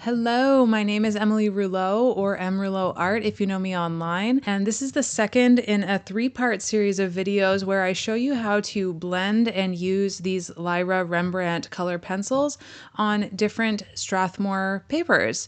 Hello, my name is Emily Rouleau, or M Rouleau Art if you know me online, and this is the second in a three-part series of videos where I show you how to blend and use these Lyra Rembrandt color pencils on different Strathmore papers.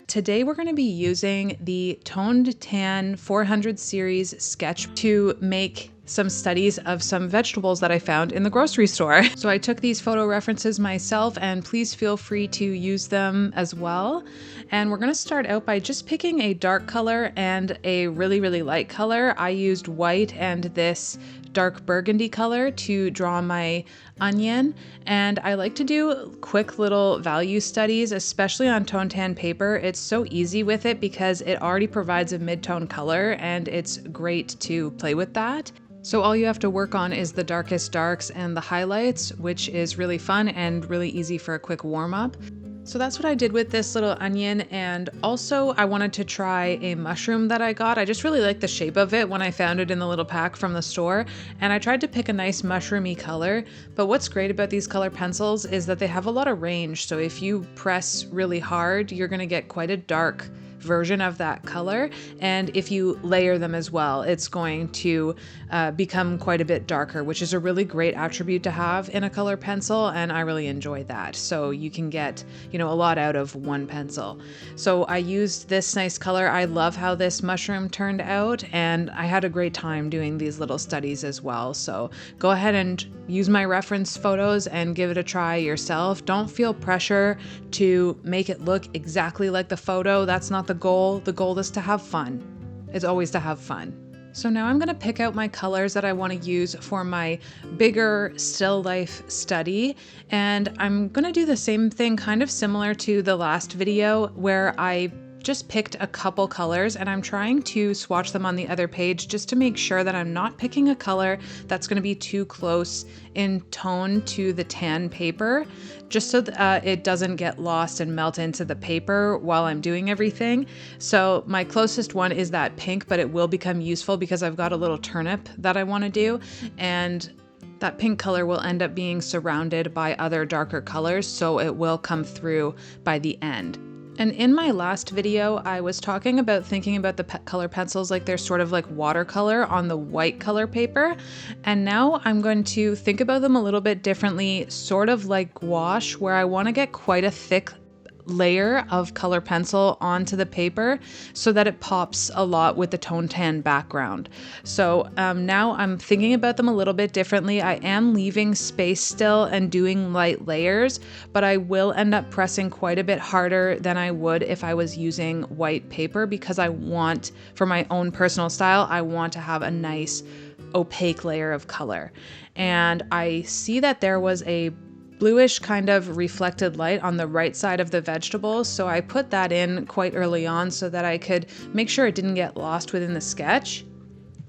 Today we're going to be using the Toned Tan 400 series sketch to make some studies of some vegetables that I found in the grocery store. So I took these photo references myself, and please feel free to use them as well. And we're going to start out by just picking a dark color and a really light color. I used white and this dark burgundy color to draw my onion, and I like to do quick little value studies, especially on Toned Tan paper. It's so easy with it because it already provides a mid-tone color and it's great to play with that. So all you have to work on is the darkest darks and the highlights, which is really fun and really easy for a quick warm-up. So that's what I did with this little onion, and also I wanted to try a mushroom that I got. I just really liked the shape of it when I found it in the little pack from the store, and I tried to pick a nice mushroomy color. But what's great about these color pencils is that they have a lot of range, so if you press really hard, you're going to get quite a dark version of that color, and if you layer them as well, it's going to become quite a bit darker, which is a really great attribute to have in a color pencil, and I really enjoy that. So you can get, a lot out of one pencil. So I used this nice color. I love how this mushroom turned out, and I had a great time doing these little studies as well. So go ahead and use my reference photos and give it a try yourself. Don't feel pressure to make it look exactly like the photo. That's not the goal. The goal is to have fun. It's always to have fun. So now I'm going to pick out my colors that I want to use for my bigger still life study. And I'm going to do the same thing, kind of similar to the last video where I just picked a couple colors and I'm trying to swatch them on the other page just to make sure that I'm not picking a color that's going to be too close in tone to the tan paper, just so that it doesn't get lost and melt into the paper while I'm doing everything. So my closest one is that pink, but it will become useful because I've got a little turnip that I want to do, and that pink color will end up being surrounded by other darker colors, so it will come through by the end. And in my last video, I was talking about thinking about the color pencils like they're sort of like watercolor on the white color paper. And now I'm going to think about them a little bit differently, sort of like gouache, where I want to get quite a thick layer of color pencil onto the paper so that it pops a lot with the Toned Tan background. So now I'm thinking about them a little bit differently. I am leaving space still and doing light layers, but I will end up pressing quite a bit harder than I would if I was using white paper, because I want, for my own personal style, I want to have a nice opaque layer of color. And I see that there was a bluish kind of reflected light on the right side of the vegetables, so I put that in quite early on so that I could make sure it didn't get lost within the sketch.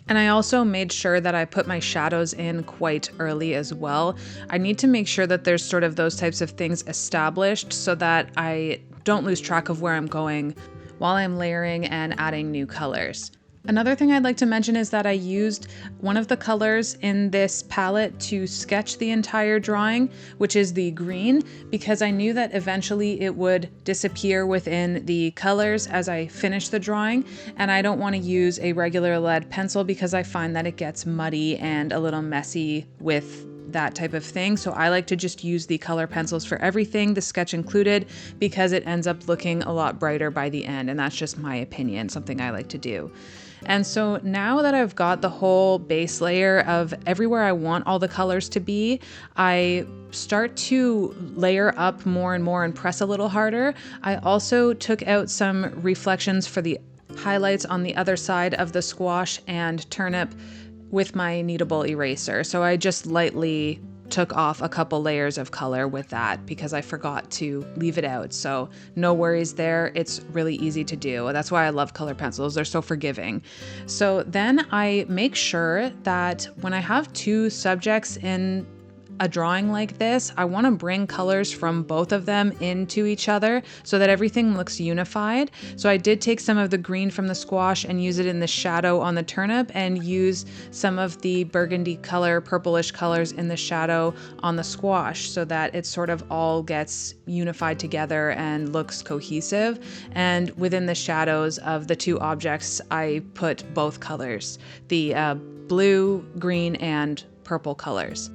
And I also made sure that I put my shadows in quite early as well. I need to make sure that there's sort of those types of things established so that I don't lose track of where I'm going while I'm layering and adding new colors. Another thing I'd like to mention is that I used one of the colors in this palette to sketch the entire drawing, which is the green, because I knew that eventually it would disappear within the colors as I finish the drawing, and I don't want to use a regular lead pencil because I find that it gets muddy and a little messy with that type of thing. So I like to just use the color pencils for everything, the sketch included, because it ends up looking a lot brighter by the end, and that's just my opinion, something I like to do. And so now that I've got the whole base layer of everywhere I want all the colors to be, I start to layer up more and more and press a little harder. I also took out some reflections for the highlights on the other side of the squash and turnip with my Kneadable Eraser. So I just lightly took off a couple layers of color with that because I forgot to leave it out. So no worries there. It's really easy to do. That's why I love color pencils. They're so forgiving. So then I make sure that when I have two subjects in a drawing like this, I want to bring colors from both of them into each other so that everything looks unified. So I did take some of the green from the squash and use it in the shadow on the turnip, and use some of the burgundy color, purplish colors in the shadow on the squash, so that it sort of all gets unified together and looks cohesive. And within the shadows of the two objects, I put both colors, the blue, green, and purple colors.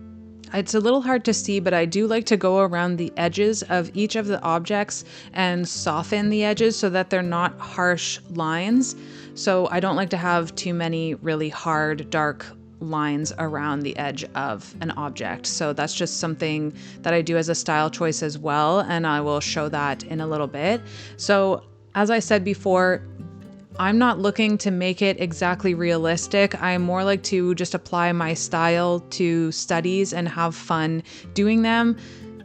It's a little hard to see, but I do like to go around the edges of each of the objects and soften the edges so that they're not harsh lines. So I don't like to have too many really hard, dark lines around the edge of an object. So that's just something that I do as a style choice as well, and I will show that in a little bit. So as I said before, I'm not looking to make it exactly realistic. I more like to just apply my style to studies and have fun doing them.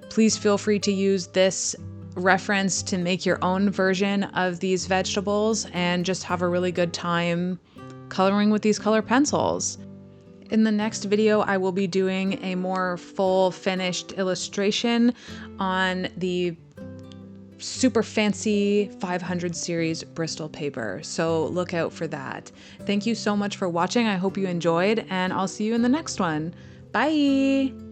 Please feel free to use this reference to make your own version of these vegetables and just have a really good time coloring with these color pencils. In the next video, I will be doing a more full finished illustration on the super fancy 500 series Bristol paper. So look out for that. Thank you so much for watching. I hope you enjoyed, and I'll see you in the next one. Bye!